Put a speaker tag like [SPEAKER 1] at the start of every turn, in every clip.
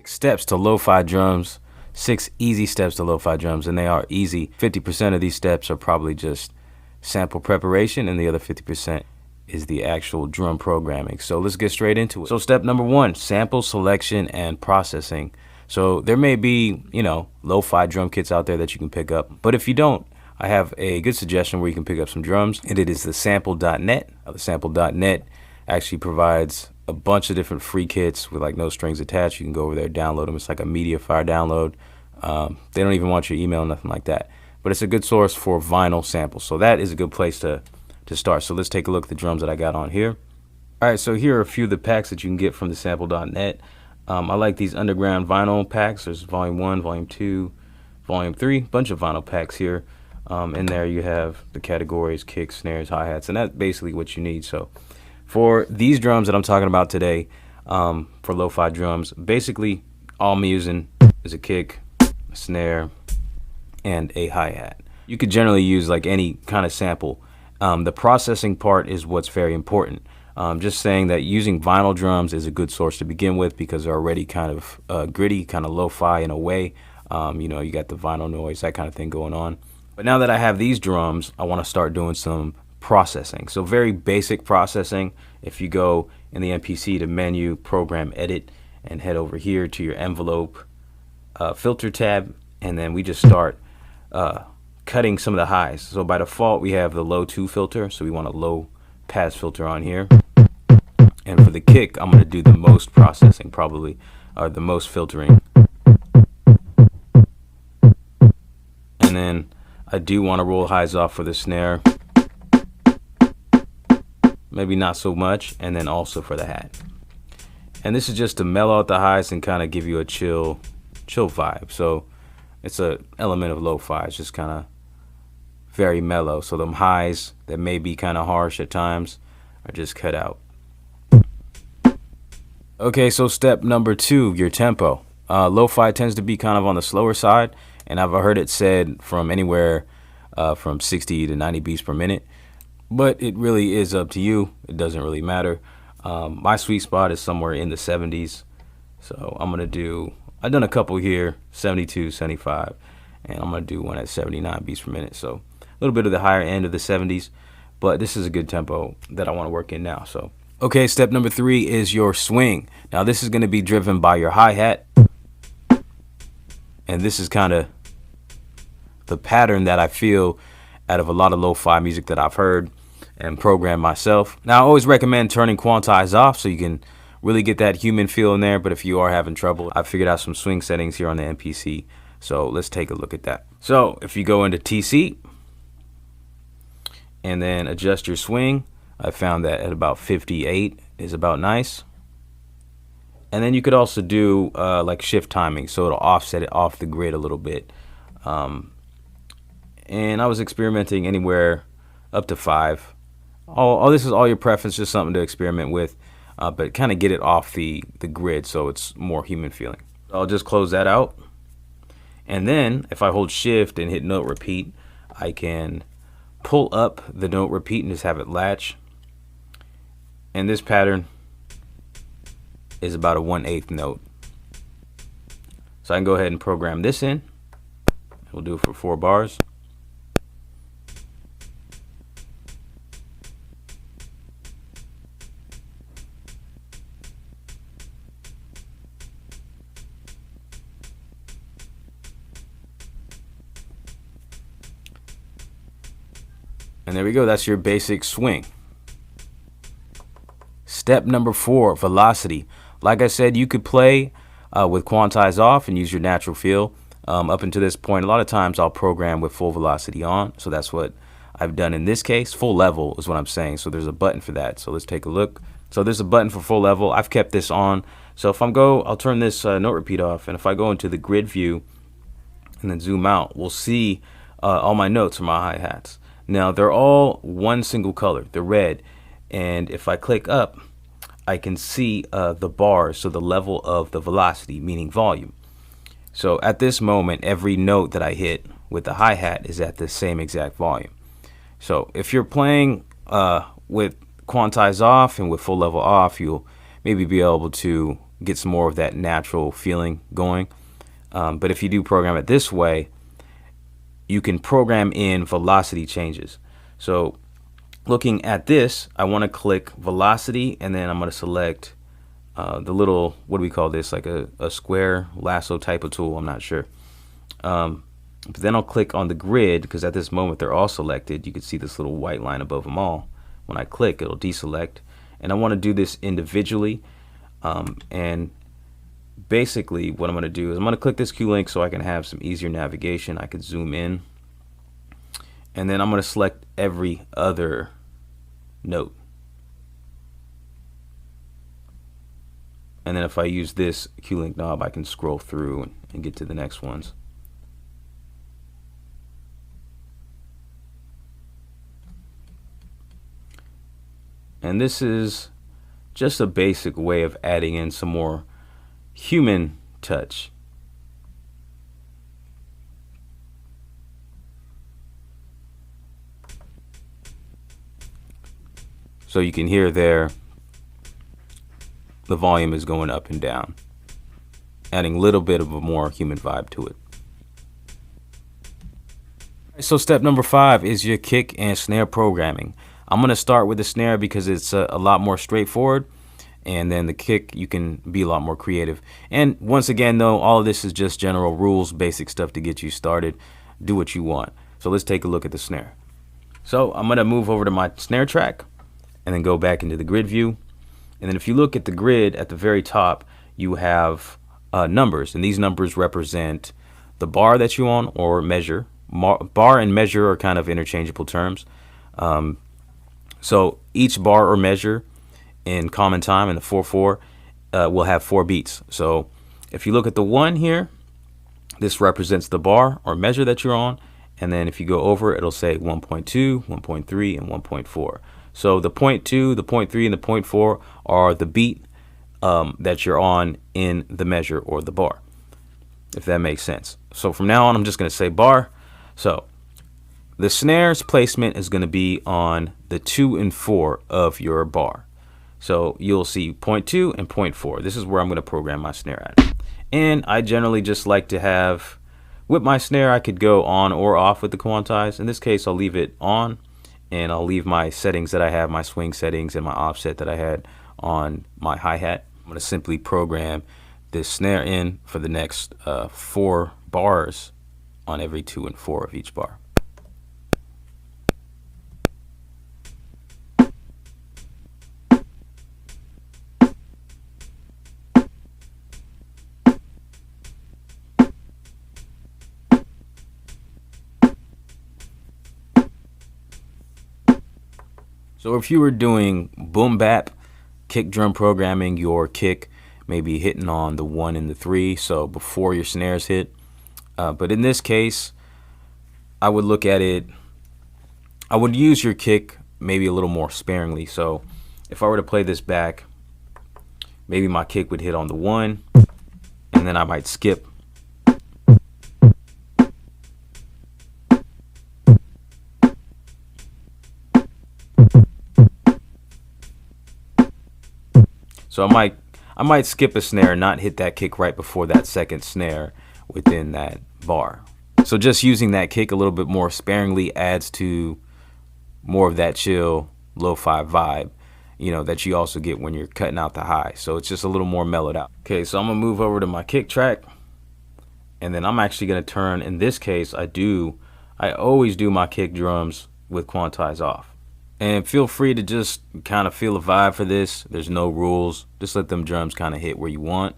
[SPEAKER 1] Steps to lo-fi drums, 6 easy steps to lo-fi drums, and they are easy. 50% of these steps are probably just sample preparation, and the other 50% is the actual drum programming. So let's get straight into it. So step number 1, sample selection and processing. So there may be, you know, lo-fi drum kits out there that you can pick up, but if you don't, I have a good suggestion where you can pick up some drums, and it is the sample.net. The sample.net actually provides a bunch of different free kits with like no strings attached. You can go over there, download them. It's like a media file download. They don't even want your email, nothing like that. But it's a good source for vinyl samples. So that is a good place to start. So let's take a look at the drums that I got on here. All right, so here are a few of the packs that you can get from the sample.net. I like these underground vinyl packs. There's volume 1, volume 2, volume 3, bunch of vinyl packs here. In there you have the categories, kicks, snares, hi-hats, and that's basically what you need. So for these drums that I'm talking about today, for lo-fi drums, basically all I'm using is a kick, a snare, and a hi-hat. You could generally use like any kind of sample. The processing part is what's very important. Just saying that using vinyl drums is a good source to begin with because they're already kind of gritty, kind of lo-fi in a way. You know, you got the vinyl noise, that kind of thing going on. But now that I have these drums, I want to start doing some processing. So very basic processing. If you go in the MPC to menu, program, edit, and head over here to your envelope filter tab, and then we just start cutting some of the highs. So by default we have the low 2 filter, so we want a low pass filter on here. And for the kick, I'm going to do the most processing, probably, or the most filtering. And then I do want to roll highs off for the snare, maybe not so much, and then also for the hat. And this is just to mellow out the highs and kind of give you a chill vibe. So it's a element of lo-fi. It's just kind of very mellow. So them highs that may be kind of harsh at times are just cut out. Okay, so step number 2, your tempo. Lo-fi tends to be kind of on the slower side, and I've heard it said from anywhere from 60 to 90 beats per minute. But it really is up to you. It doesn't really matter. My sweet spot is somewhere in the 70s. So I've done a couple here, 72, 75, and I'm going to do one at 79 beats per minute. So a little bit of the higher end of the 70s, but this is a good tempo that I want to work in now. So, okay, step number 3 is your swing. Now this is going to be driven by your hi-hat. And this is kind of the pattern that I feel out of a lot of lo-fi music that I've heard and programmed myself. Now I always recommend turning quantize off so you can really get that human feel in there, but if you are having trouble, I figured out some swing settings here on the MPC. So let's take a look at that. So if you go into TC and then adjust your swing, I found that at about 58 is about nice. And then you could also do like shift timing, so it'll offset it off the grid a little bit. And I was experimenting anywhere up to 5. All this is all your preference, just something to experiment with, but kind of get it off the grid so it's more human feeling. I'll just close that out, and then if I hold shift and hit note repeat, I can pull up the note repeat and just have it latch. And this pattern is about a 1/8 note. So I can go ahead and program this in. We'll do it for 4 bars. And there we go, that's your basic swing. Step number 4, velocity. Like I said, you could play with quantize off and use your natural feel. Up until this point, a lot of times I'll program with full velocity on. So that's what I've done in this case. Full level is what I'm saying. So there's a button for that. So let's take a look. So there's a button for full level. I've kept this on. So if I'll turn this note repeat off. And if I go into the grid view and then zoom out, we'll see all my notes for my hi-hats. Now they're all one single color. They're red. And if I click up, I can see the bars, so the level of the velocity, meaning volume. So at this moment, every note that I hit with the hi-hat is at the same exact volume. So if you're playing with quantize off and with full level off, you'll maybe be able to get some more of that natural feeling going. But if you do program it this way, you can program in velocity changes. So looking at this, I want to click velocity, and then I'm going to select the little, what do we call this, like a square lasso type of tool, I'm not sure. But then I'll click on the grid, because at this moment they're all selected. You can see this little white line above them all. When I click, it'll deselect, and I want to do this individually. And basically what I'm going to do is I'm going to click this Q link so I can have some easier navigation. I could zoom in, and then I'm going to select every other note. And then if I use this Q link knob, I can scroll through and get to the next ones. And this is just a basic way of adding in some more human touch. So you can hear there, the volume is going up and down, adding a little bit of a more human vibe to it. So step number 5 is your kick and snare programming. I'm going to start with the snare because it's a lot more straightforward, and then the kick, you can be a lot more creative. And once again, though, all of this is just general rules, basic stuff to get you started. Do what you want. So let's take a look at the snare. So I'm going to move over to my snare track and then go back into the grid view. And then if you look at the grid at the very top, you have numbers, and these numbers represent the bar that you're on, or measure. Bar and measure are kind of interchangeable terms. So each bar or measure in common time in the 4/4 will have 4 beats. So if you look at the 1 here, this represents the bar or measure that you're on, and then if you go over, it'll say 1.2, 1.3, and 1.4. So the 0.2, the 0.3, and the 0.4 are the beat that you're on in the measure or the bar, if that makes sense. So from now on, I'm just going to say bar. So the snare's placement is going to be on the 2 and 4 of your bar. So you'll see 0.2 and 0.4. This is where I'm going to program my snare at. And I generally just like to have, with my snare, I could go on or off with the quantize. In this case, I'll leave it on, and I'll leave my settings that I have, my swing settings and my offset that I had on my hi-hat. I'm going to simply program this snare in for the next 4 bars on every 2 and 4 of each bar. So if you were doing boom bap kick drum programming, your kick may be hitting on the 1 and the 3, so before your snares hit. But in this case, I would look at it, I would use your kick maybe a little more sparingly. So if I were to play this back, maybe my kick would hit on the 1, and then I might skip. So I might skip a snare, not hit that kick right before that second snare within that bar. So just using that kick a little bit more sparingly adds to more of that chill lo-fi vibe, you know, that you also get when you're cutting out the high. So it's just a little more mellowed out. Okay, so I'm gonna move over to my kick track, and then I'm actually gonna turn, in this case, I always do my kick drums with quantize off. And feel free to just kind of feel a vibe for this. There's no rules. Just let them drums kind of hit where you want.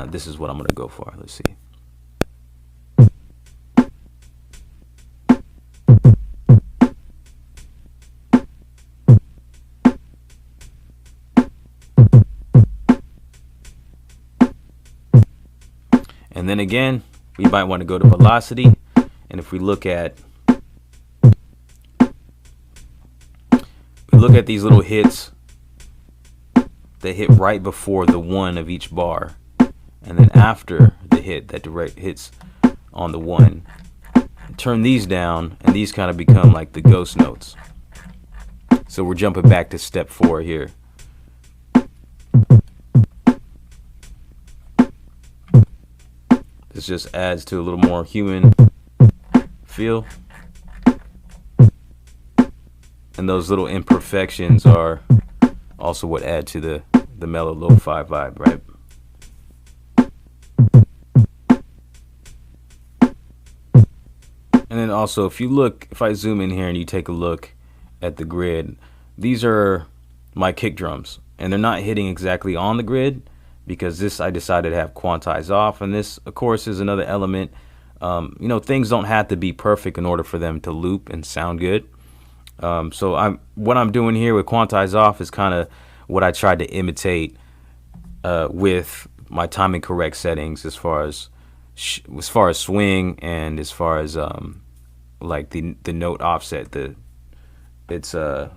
[SPEAKER 1] This is what I'm going to go for. Let's see. And then again, we might want to go to velocity. And if we look at these little hits, that hit right before the one of each bar, and then after the hit that direct hits on the one. Turn these down, and these kind of become like the ghost notes. So we're jumping back to step 4 here. This just adds to a little more human feel. And those little imperfections are also what add to the mellow lo-fi vibe, right? And then also, if I zoom in here and you take a look at the grid, these are my kick drums, and they're not hitting exactly on the grid because this I decided to have quantize off, and this of course is another element. You know, things don't have to be perfect in order for them to loop and sound good. So what I'm doing here with quantize off is kind of what I tried to imitate with my timing correct settings as far as swing, and as far as like the note offset. It's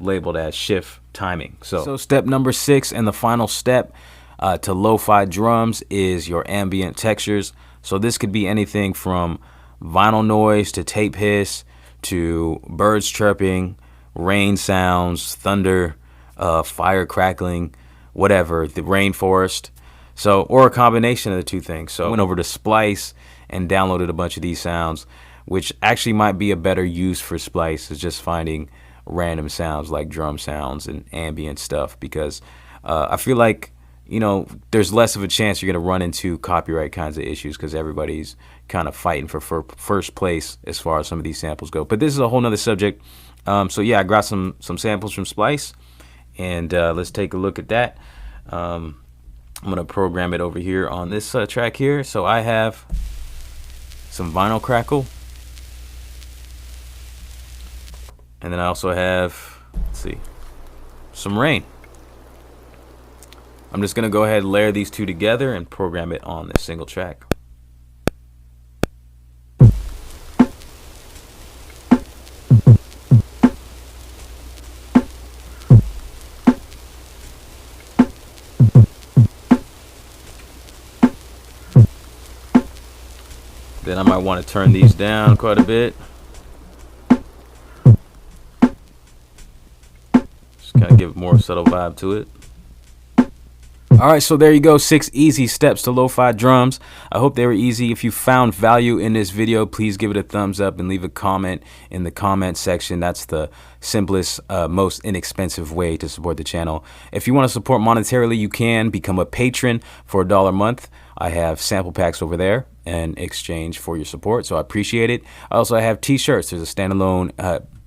[SPEAKER 1] labeled as shift timing. So step number 6 and the final step to lo-fi drums is your ambient textures. So this could be anything from vinyl noise to tape hiss to birds chirping, rain sounds, thunder, fire crackling, whatever, the rainforest. So, or a combination of the two things. So I went over to Splice and downloaded a bunch of these sounds, which actually might be a better use for Splice, is just finding random sounds like drum sounds and ambient stuff, because I feel like, you know, there's less of a chance you're going to run into copyright kinds of issues because everybody's kind of fighting for first place as far as some of these samples go. But this is a whole nother subject. So yeah, I got some samples from Splice, and let's take a look at that. I'm going to program it over here on this track here. So I have some vinyl crackle, and then I also have, let's see, some rain. I'm just going to go ahead and layer these two together and program it on this single track. Then I might want to turn these down quite a bit. Just kind of give it more subtle vibe to it. Alright, so there you go, 6 easy steps to lo-fi drums. I hope they were easy. If you found value in this video, please give it a thumbs up and leave a comment in the comment section. That's the simplest, most inexpensive way to support the channel. If you want to support monetarily, you can become a patron for $1 a month. I have sample packs over there in exchange for your support, so I appreciate it. I also have t-shirts. There's a standalone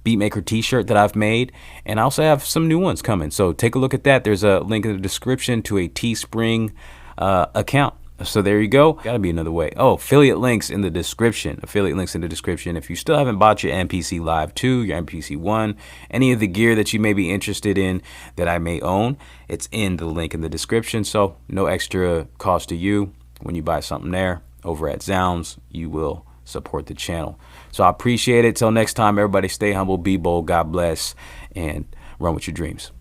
[SPEAKER 1] Beatmaker t-shirt that I've made, and I also have some new ones coming, so take a look at that. There's a link in the description to a Teespring account. So there you go. Gotta be another way. Oh, affiliate links in the description. Affiliate links in the description. If you still haven't bought your MPC Live 2, your MPC ONE, any of the gear that you may be interested in that I may own, it's in the link in the description. So no extra cost to you when you buy something there. Over at Zounds, you will support the channel. So I appreciate it. Till next time, everybody stay humble, be bold, God bless, and run with your dreams.